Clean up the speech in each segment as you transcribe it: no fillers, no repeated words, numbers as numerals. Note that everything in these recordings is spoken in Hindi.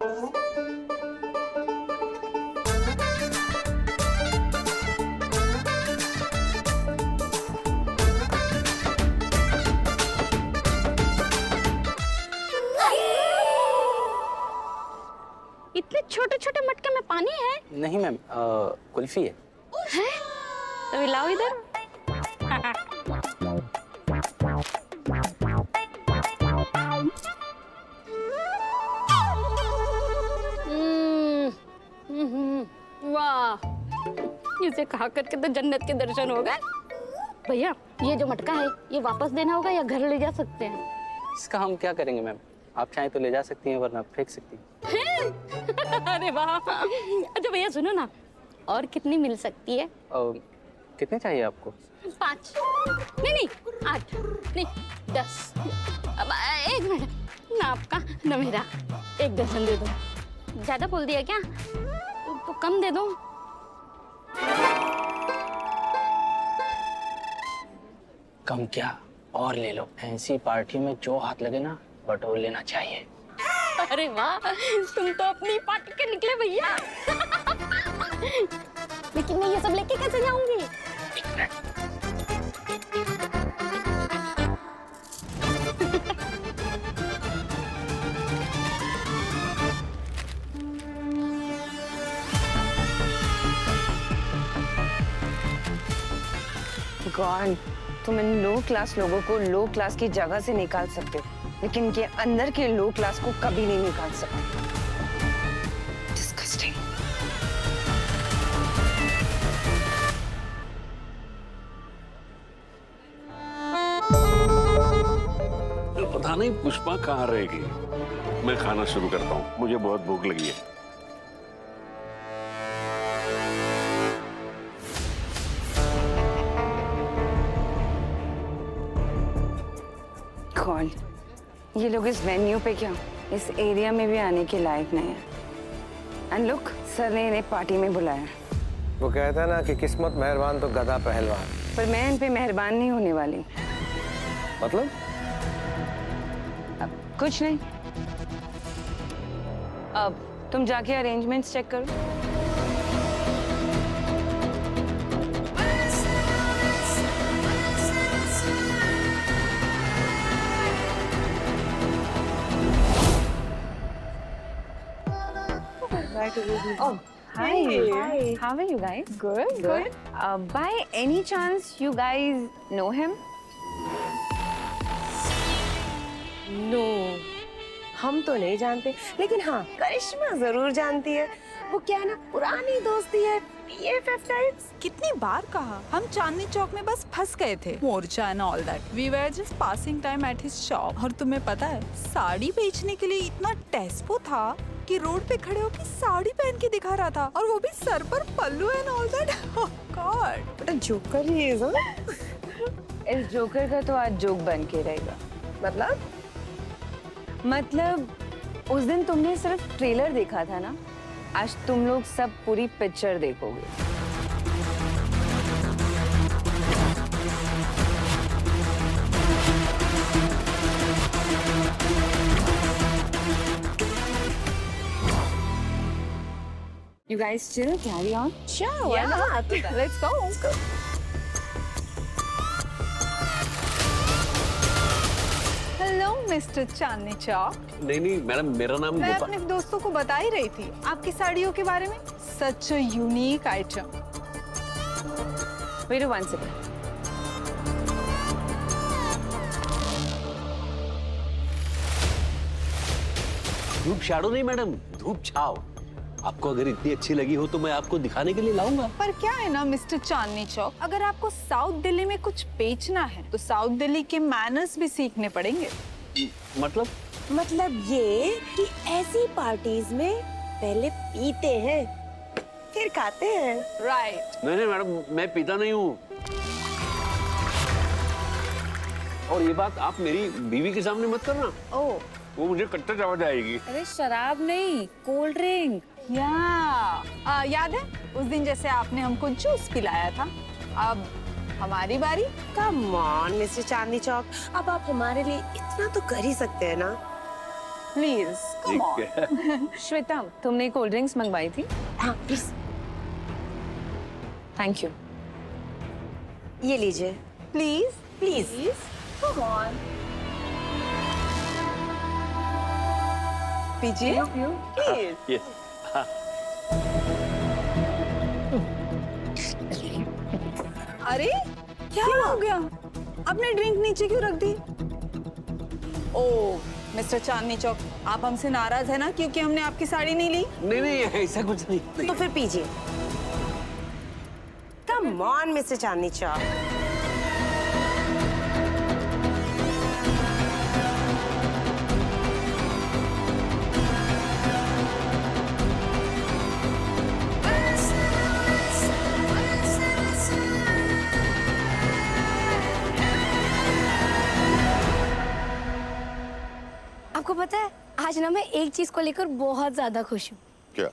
इतने छोटे छोटे मटके में पानी है? नहीं मैम, कुल्फी है। तो लाओ इधर। वाह, इसे खा करके तो जन्नत के दर्शन हो गए। भैया, ये जो मटका है ये वापस देना होगा या घर ले जा सकते हैं? इसका हम क्या करेंगे मैम? आप चाहें तो ले जा सकती हैं वरना फेंक सकती हैं। अरे वाह। अच्छा भैया सुनो ना, और कितनी मिल सकती है? कितने चाहिए आपको? 5 नहीं 8 नहीं 10। अब एक मिनट, ना आपका ना मेरा, 1 दर्जन दे दो। ज्यादा बोल दिया क्या? तो कम दे दो। कम क्या, और ले लो। ऐसी पार्टी में जो हाथ लगे ना बटोर लेना चाहिए। अरे वाह, तुम तो अपनी पार्टी के निकले भैया। लेकिन मैं ये सब लेके कैसे जाऊंगी? गॉड, तुम इन लो क्लास लोगों को लो क्लास की जगह से निकाल सकते हो, लेकिन इनके अंदर के लो क्लास को कभी नहीं निकाल सकते। डिस्गस्टिंग। पता नहीं पुष्पा कहाँ रहेगी। मैं खाना शुरू करता हूँ, मुझे बहुत भूख लगी है। कौन? ये लोग इस वेन्यू पे क्या इस एरिया में भी आने के लायक नहीं है। एंड लुक, सर ने इन्हें पार्टी में बुलाया। वो कहता है ना कि किस्मत मेहरबान तो गधा पहलवान। पर मैं इन पे मेहरबान नहीं होने वाली। मतलब? अब कुछ नहीं। अब तुम जाके अरेंजमेंट्स चेक करो। Oh, hi. Hi. How are you guys? Good. Good. By any chance, you guys know him? No, हम तो नहीं जानते, लेकिन हाँ करिश्मा जरूर जानती है। वो क्या है ना, पुरानी दोस्ती है, BFF टाइप्स। कितनी बार कहा, हम चांदनी चौक में बस फंस गए थे। मोर्चा and all that, we were just passing time at his shop. और तुम्हें पता है, साड़ी बेचने के लिए इतना टेस्पो था कि रोड पे खड़े होकर साड़ी पहन के दिखा रहा था, और वो भी सर पर पल्लू and all that. Oh God, joker ही है। इस जोकर का तो आज जोक बन के रहेगा। मतलब उस दिन तुमने सिर्फ ट्रेलर देखा था ना, आज तुम लोग सब पूरी पिक्चर देखोगे। You guys still carry on? Sure, why not? Let's go. Hello mister Chandni Chowk. नहीं मैडम, मेरा नाम मैं अपने दोस्तों को बता ही रही थी आपकी साड़ियों के बारे में। Such a unique item. Wait one second. धूप शैडो नहीं मैडम, धूप छाव। आपको अगर इतनी अच्छी लगी हो तो मैं आपको दिखाने के लिए लाऊंगा। पर क्या है ना मिस्टर चांदनी चौक, अगर आपको साउथ दिल्ली में कुछ बेचना है तो साउथ दिल्ली के मैनर्स भी सीखने पड़ेंगे। मतलब ये कि ऐसी पार्टीज में पहले पीते हैं फिर खाते हैं। राइट। नहीं मैडम, मैं पीता नहीं हूँ। और ये बात आप मेरी बीवी के सामने मत करना। ओह, वो मुझे कट्टर आवाज आएगी। अरे शराब नहीं, कोल्ड ड्रिंक। याद है उस दिन जैसे आपने हमको जूस पिलाया था, अब हमारी बारी। कम ऑन मिस्टर चांदनी चौक, अब आप हमारे लिए इतना तो कर ही सकते हैं ना। Please Come on. ठीक है। श्वेता, तुमने कोल्ड ड्रिंक्स मंगवाई थी? हाँ प्लीज, थैंक यू। ये लीजिए Please. प्लीज। Come on. पीजिए। Please. Yes. अरे क्या हो गया? आपने ड्रिंक नीचे क्यों रख दी? ओ मिस्टर चांदनी चौक, आप हमसे नाराज है ना क्योंकि हमने आपकी साड़ी नहीं ली? नहीं नहीं ऐसा कुछ नहीं। तो फिर पीजिए। कम ऑन मिस्टर चांदनी चौक। आपको पता है आज ना मैं एक चीज को लेकर बहुत ज्यादा खुश हूँ। क्या?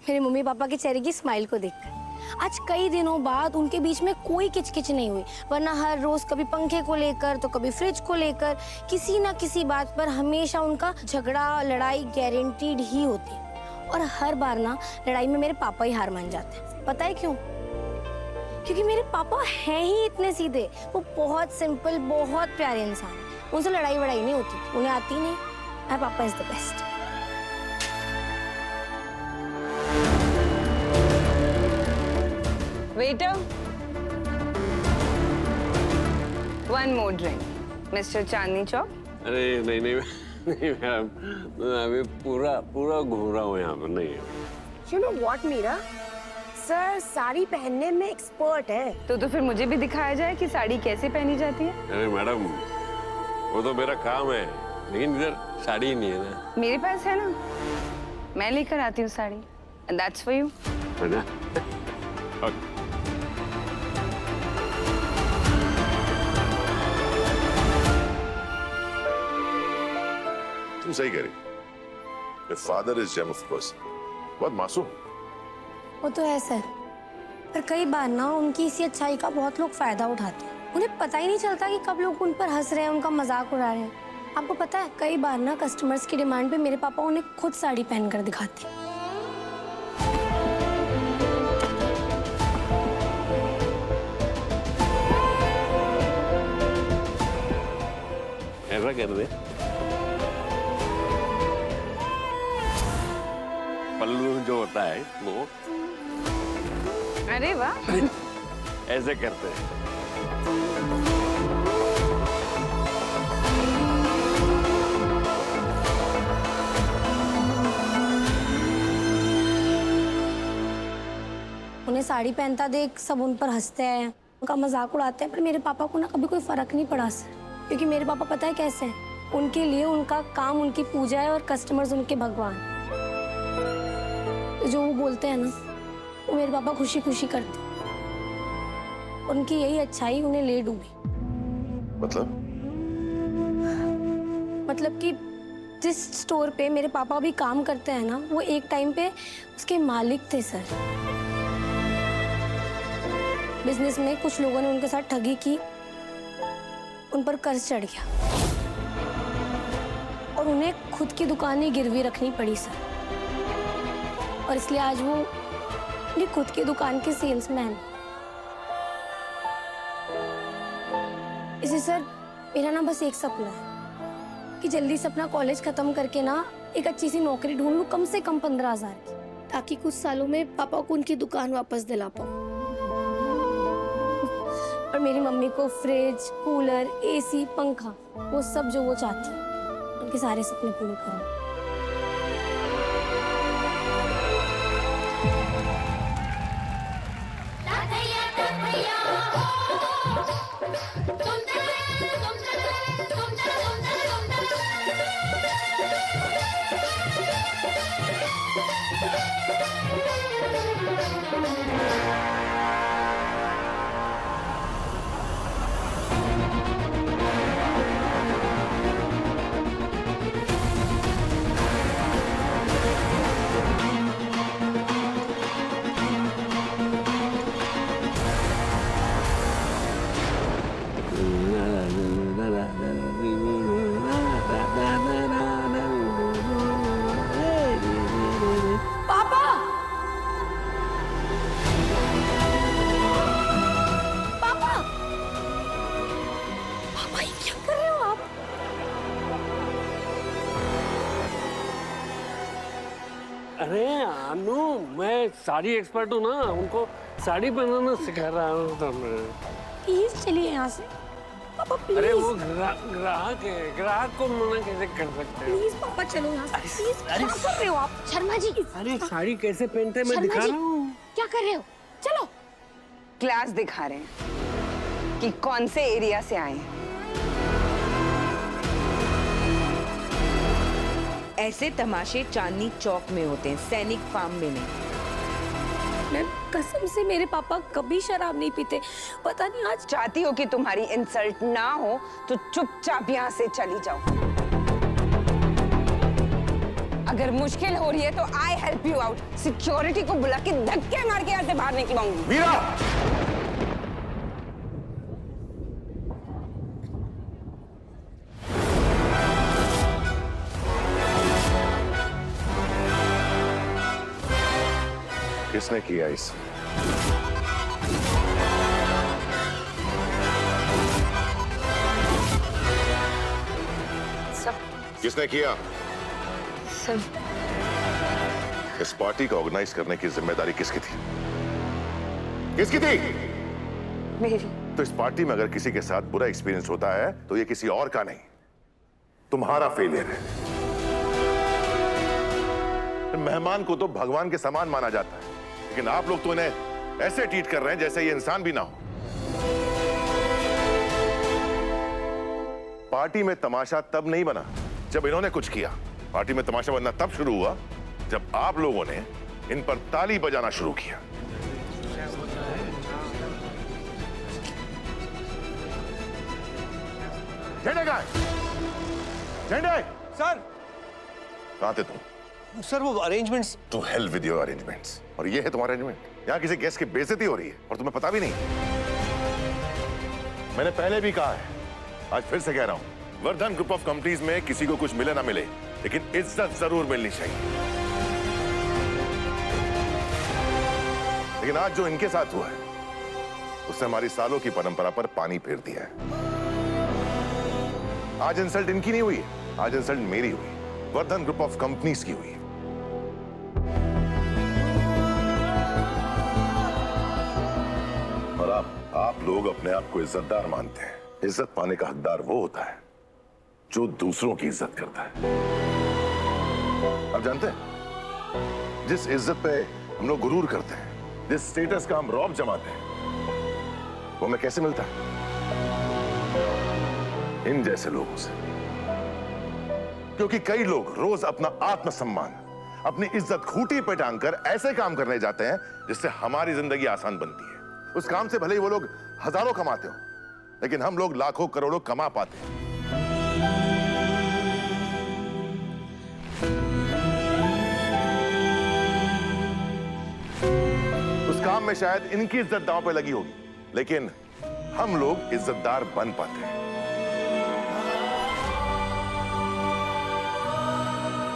मेरे मम्मी पापा के चेहरे की स्माइल को देखकर। आज कई दिनों बाद उनके बीच में कोई किचकिच नहीं हुई, वरना हर रोज कभी पंखे को लेकर तो कभी फ्रिज को लेकर किसी ना किसी बात पर हमेशा उनका झगड़ा लड़ाई गारंटीड ही होती है। और हर बार ना लड़ाई में मेरे पापा ही हार मान जाते हैं। पता है क्यों? क्योंकि मेरे पापा हैं ही इतने सीधे। वो बहुत सिंपल, बहुत प्यारे इंसान हैं। उनसे लड़ाई वड़ाई नहीं होती, उन्हें आती नहीं। My papa is the best. Waiter, one more drink, Mr. Chandni Chowk. अरे नहीं नहीं नहीं मैम, मैं अभी पूरा पूरा घूम रहा हूँ यहाँ पर। नहीं You know what, Meera? Sir sari पहनने में एक्सपर्ट है। तो फिर मुझे भी दिखाया जाए कि साड़ी कैसे पहनी जाती है। अरे मैडम, वो तो मेरा काम है, लेकिन इधर साड़ी ही नहीं है ना। मेरे पास है ना, मैं लेकर आती हूँ sari. And that's for you. है ना? Okay. तुम सही कह रही। The father is gem of course. बहुत मासूम। वो तो है सर, पर कई बार ना उनकी इसी अच्छाई का बहुत लोग फायदा उठाते हैं। उन्हें पता ही नहीं चलता कि कब लोग उन पर हंस रहे हैं, उनका मजाक उड़ा रहे हैं। आपको पता है कई बार ना कस्टमर्स की डिमांड पे मेरे पापा उन्हें खुद साड़ी पहनकर दिखाते हैं। ऐसा कर दे, पल्लू जो होता है वो अरे वाह। ऐसे करते हैं। उन्हें साड़ी पहनता देख सब उन पर हंसते हैं, उनका मजाक उड़ाते हैं। पर मेरे पापा को ना कभी कोई फर्क नहीं पड़ा सर, क्योंकि मेरे पापा पता है कैसे हैं। उनके लिए उनका काम उनकी पूजा है और कस्टमर्स उनके भगवान। तो जो वो बोलते हैं ना, वो मेरे पापा खुशी खुशी करते हैं। उनकी यही अच्छाई उन्हें ले डूबी। मतलब कि जिस स्टोर पे मेरे पापा भी काम करते हैं ना, वो एक टाइम पे उसके मालिक थे सर। बिजनेस में कुछ लोगों ने उनके साथ ठगी की, उन पर कर्ज चढ़ गया और उन्हें खुद की दुकानें गिरवी रखनी पड़ी सर। और इसलिए आज वो अपनी खुद की दुकान के सेल्समैन। इसे सर मेरा ना बस एक सपना है कि जल्दी से अपना कॉलेज खत्म करके ना एक अच्छी सी नौकरी ढूंढ लूं, कम से कम 15,000 की, ताकि कुछ सालों में पापा को उनकी दुकान वापस दिला पाऊं और मेरी मम्मी को फ्रिज, कूलर, एसी, पंखा, वो सब जो वो चाहती है, उनके सारे सपने पूरे करूं। अरे अनु, मैं साड़ी एक्सपर्ट हूँ ना, उनको साड़ी पहनाना सिखा रहा हूँ तो मैं। प्लीज चलिए यहाँ से पापा, प्लीज। अरे वो ग्राहक है, ग्राहक को मना कैसे कर सकते हो? प्लीज पापा चलो यहाँ से, प्लीज। क्या कर रहे हो आप? शर्मा जी, अरे साड़ी कैसे पहनते हैं मैं शर्मा दिखा जी, रहा हूँ। क्या कर रहे हो? चलो। क्लास दिखा रहे हैं कि कौन से एरिया से आए हैं। ऐसे तमाशे चांदनी चौक में होते हैं, सैनिक फार्म में नहीं। मैम कसम से मेरे पापा कभी शराब नहीं पीते, पता नहीं आज। चाहती हो कि तुम्हारी इंसल्ट ना हो तो चुपचाप यहाँ से चली जाओ। अगर मुश्किल हो रही है तो I help you out. Security को बुला के धक्के मार के यहाँ से बाहर निकलवाऊंगी। मीरा! किसने किया इस? सब किसने किया? सब इस पार्टी को ऑर्गेनाइज करने की जिम्मेदारी किसकी थी? किसकी थी? मेरी। तो इस पार्टी में अगर किसी के साथ बुरा एक्सपीरियंस होता है तो ये किसी और का नहीं, तुम्हारा फेलियर है। मेहमान को तो भगवान के समान माना जाता है, लेकिन आप लोग तो इन्हें ऐसे ट्रीट कर रहे हैं जैसे ये इंसान भी ना हो। पार्टी में तमाशा तब नहीं बना जब इन्होंने कुछ किया। पार्टी में तमाशा बनना तब शुरू हुआ जब आप लोगों ने इन पर ताली बजाना शुरू किया। झंडे कहां है? झंडे! सर! कहां थे तुम? सर वो arrangements. To hell with your arrangements. और ये है तुम्हारा अरेंजमेंट? यहाँ किसी गेस्ट की बेइज्जती हो रही है और तुम्हें पता भी नहीं। मैंने पहले भी कहा है, आज फिर से कह रहा हूं, वर्धन ग्रुप ऑफ कंपनीज में किसी को कुछ मिले ना मिले, लेकिन इज्जत जरूर मिलनी चाहिए। लेकिन आज जो इनके साथ हुआ है उससे हमारी सालों की परंपरा पर पानी फेर दिया है। आज इंसल्ट इनकी नहीं हुई है, आज इंसल्ट मेरी हुई, वर्धन ग्रुप ऑफ कंपनीज की हुई है। और आप लोग अपने आप को इज्जतदार मानते हैं। इज्जत पाने का हकदार वो होता है जो दूसरों की इज्जत करता है। आप जानते हैं, जिस इज्जत पे हम लोग गुरूर करते हैं, जिस स्टेटस का हम रौब जमाते हैं, वो हमें कैसे मिलता है? इन जैसे लोगों से। क्योंकि कई लोग रोज अपना आत्मसम्मान, अपनी इज्जत खूंटी पे टांगकर ऐसे काम करने जाते हैं जिससे हमारी जिंदगी आसान बनती है। उस काम से भले ही वो लोग हजारों कमाते हो, लेकिन हम लोग लाखों करोड़ों कमा पाते हैं। उस काम में शायद इनकी इज्जत दांव पे लगी होगी, लेकिन हम लोग इज्जतदार बन पाते हैं।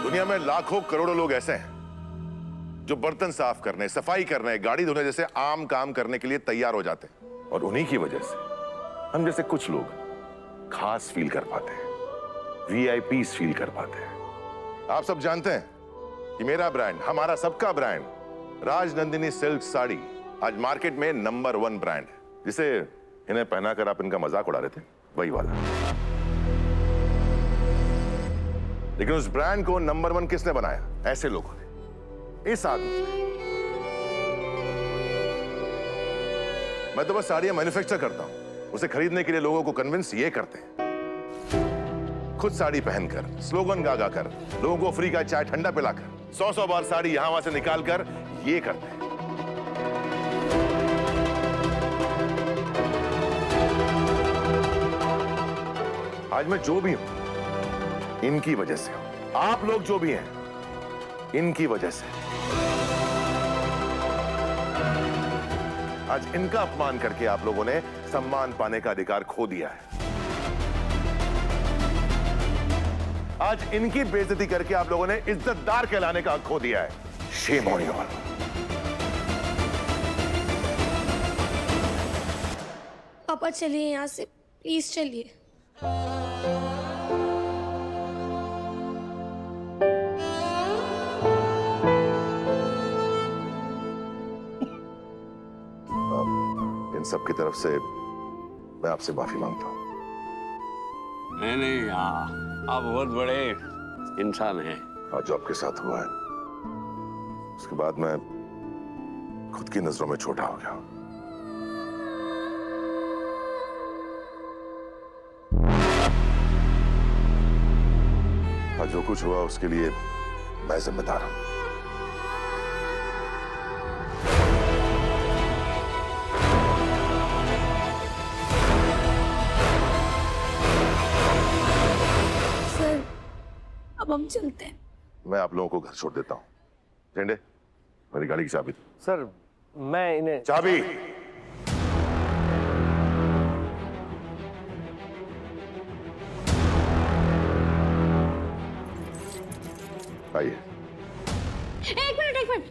दुनिया में लाखों करोड़ों लोग ऐसे हैं जो बर्तन साफ करने, सफाई करने, गाड़ी धोने जैसे आम काम करने के लिए तैयार हो जाते हैं, और उन्हीं की वजह से हम जैसे कुछ लोग खास फील कर पाते हैं, वीआईपीस फील कर पाते हैं। आप सब जानते हैं कि मेरा ब्रांड, हमारा सबका ब्रांड राजनंदिनी सिल्क साड़ी आज मार्केट में नंबर 1 ब्रांड है। जिसे इन्हें पहनाकर आप इनका मजाक उड़ा रहे थे, वही वाला। लेकिन उस ब्रांड को नंबर 1 किसने बनाया? ऐसे लोगों ने, इस आदमी ने। मैं तो बस साड़ियां मैन्युफैक्चर करता हूं, उसे खरीदने के लिए लोगों को कन्विंस ये करते हैं। खुद साड़ी पहनकर, स्लोगन गा गा कर, लोगों को फ्री का चाय ठंडा पिलाकर, 100 बार साड़ी यहां वहां से निकालकर ये करते हैं। आज मैं जो भी हूं इनकी वजह से हूं। आप लोग जो भी हैं इनकी वजह से। आज इनका अपमान करके आप लोगों ने सम्मान पाने का अधिकार खो दिया है। आज इनकी बेइज्जती करके आप लोगों ने इज्जतदार कहलाने का हक खो दिया है। Shame on you all. पापा चलिए यहाँ से, प्लीज चलिए। सबकी तरफ से मैं आपसे माफी मांगता हूँ। नहीं आप बहुत बड़े इंसान हैं। आज जो आपके साथ हुआ है उसके बाद मैं खुद की नजरों में छोटा हो गया। आज जो कुछ हुआ उसके लिए मैं जिम्मेदार हूं। सर अब हम चलते हैं। मैं आप लोगों को घर छोड़ देता हूँ। झंडे, मेरी गाड़ी की चाबी दो। सर मैं इन्हें चाबी। आइए। एक मिनट।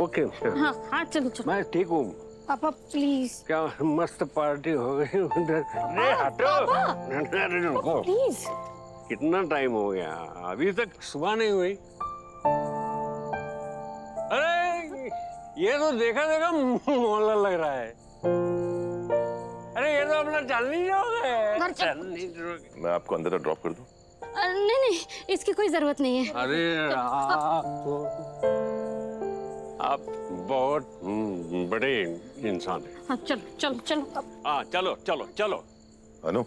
ओके हाँ चलो। मैं ठीक हूँ। पापा प्लीज क्या मस्त पार्टी हो गई उधर। अरे हटो। अरे रुको। प्लीज। कितना टाइम हो गया, अभी तक सुबह नहीं हुई। अरे ये तो देखा मोहल्ला लग रहा है। अरे ये तो अपना चांदनी चौक है। चांदनी चौक। मैं आपको अंदर ड्रॉप कर दूं? नहीं इसकी कोई जरूरत नहीं है। अरे आप बहुत बड़े इंसान हैं। हाँ चलो। हाँ चलो। अनु,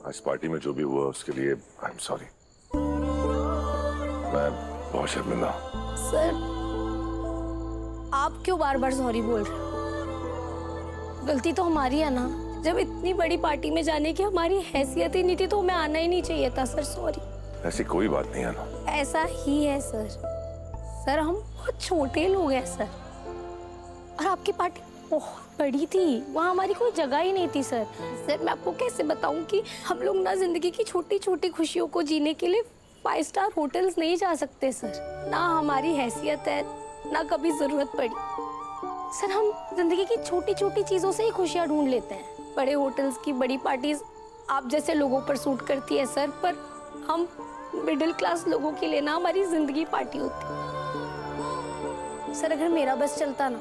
आज पार्टी में जो भी हुआ उसके लिए आई एम सॉरी। मैं बहुत शर्मिंदा हूँ। सर आप क्यों बार बार सॉरी बोल रहे हो? गलती तो हमारी है ना। जब इतनी बड़ी पार्टी में जाने की हमारी हैसियत ही नहीं थी तो हमें आना ही नहीं चाहिए था। Sir sorry. ऐसी कोई बात नहीं है ना। ऐसा ही है सर। सर हम बहुत छोटे लोग हैं सर, और आपकी पार्टी बहुत बड़ी थी, वहाँ हमारी कोई जगह ही नहीं थी सर। सर मैं आपको कैसे बताऊं कि हम लोग ना जिंदगी की छोटी छोटी खुशियों को जीने के लिए 5 स्टार होटल्स नहीं जा सकते सर। ना हमारी हैसियत है, ना कभी जरूरत पड़ी। सर हम जिंदगी की छोटी छोटी चीजों से ही खुशियाँ ढूंढ लेते हैं। बड़े होटल्स की बड़ी पार्टीज आप जैसे लोगों पर सूट करती है सर, पर हम मिडिल क्लास लोगों के लिए ना हमारी जिंदगी पार्टी होती। सर अगर मेरा बस चलता ना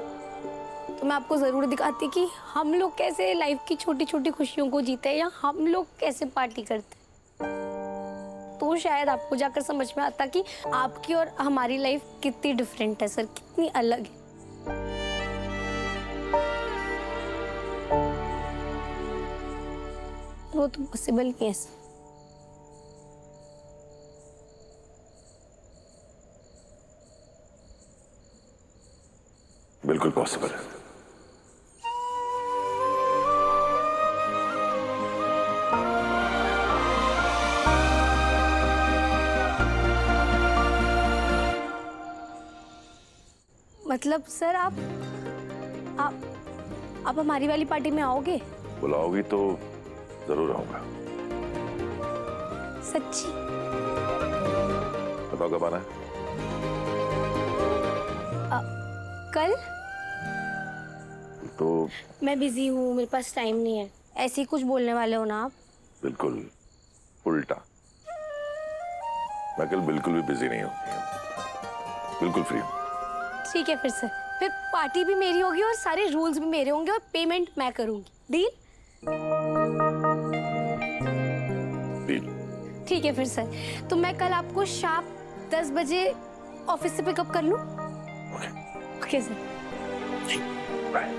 तो मैं आपको जरूर दिखाती कि हम लोग कैसे लाइफ की छोटी छोटी खुशियों को जीते हैं, या हम लोग कैसे पार्टी करते हैं। तो शायद आपको जाकर समझ में आता कि आपकी और हमारी लाइफ कितनी डिफरेंट है सर, कितनी अलग है। वो तो पॉसिबल नहीं है सर। बिल्कुल पॉसिबल है। मतलब सर आप हमारी वाली पार्टी में आओगे? बुलाओगी तो जरूर आऊंगा। सच्ची? बताओ कब आना है? कल? तो मैं बिजी हूँ, मेरे पास टाइम नहीं है। ऐसे ही कुछ बोलने वाले हो ना आप? बिल्कुल उल्टा। मैं कल बिल्कुल भी बिजी नहीं हूँ, बिल्कुल फ्री हूँ। ठीक है फिर सर, फिर पार्टी भी मेरी होगी और सारे रूल्स भी मेरे होंगे और पेमेंट मैं करूंगी। डील? डील। ठीक है फिर सर, तो मैं कल आपको शार्प 10 बजे ऑफिस से पिकअप कर लूं? Okay sir. बाय।